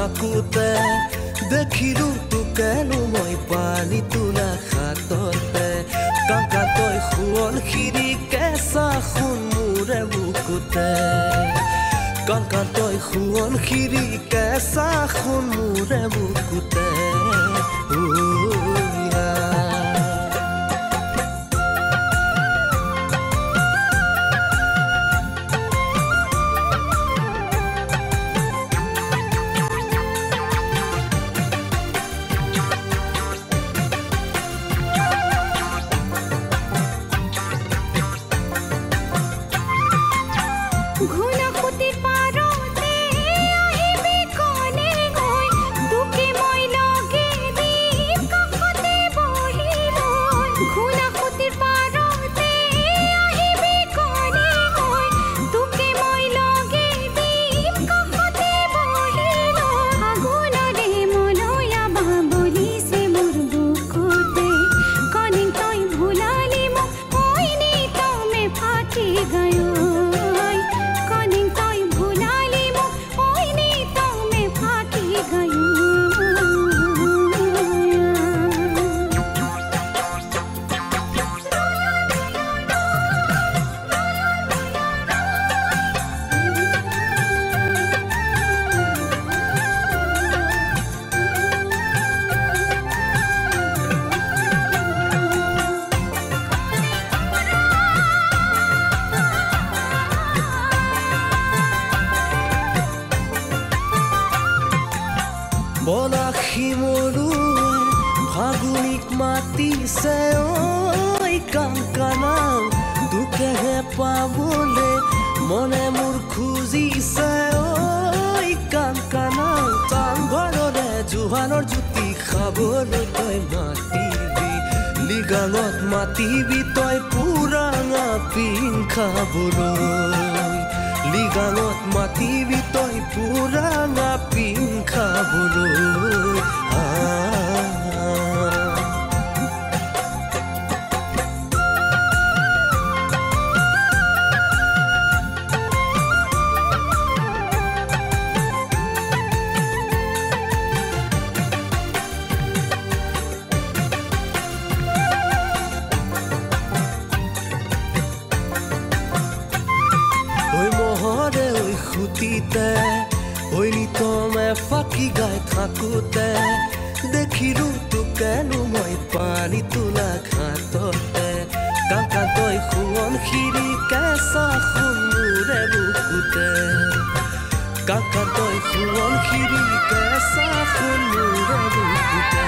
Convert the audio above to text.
থাকোতে দেখিলো তোকেনো মই পানী তোলা হাততে কাকা তই সোৱণশিৰি কেঁচা সোণ মোৰে বুকুতে কাকা তই সোৱণশিৰি কেঁচা সোণ মোৰে বুকুতে বলাশী মৰুৱে ফাগুনিক মাতিছে ঐ কাংকানা তোকেহে পাবলে মনে মোৰ খুজিছে ঐ কাংকানা টাংঘৰৰে জোহানৰ জুতি খাবলৈ তই মাতিবি লিগাঙত মাতিবি তই পুৰাঙা পিং খাবলৈ লিগাঙত মাতিবি তই পুৰাঙা পিং খাবলৈ খুঁটিতে ঐ নিতমে ফাঁকি গাই থাকোতে দেখিলো তোকেনো মই পানী তোলা ঘাটতে কাকা তই সোৱণশিৰি কেঁচা সোণ মোৰে বুকুতে কাকা তই সোৱণশিৰি কেঁচা সোণ মোৰে বুকুতে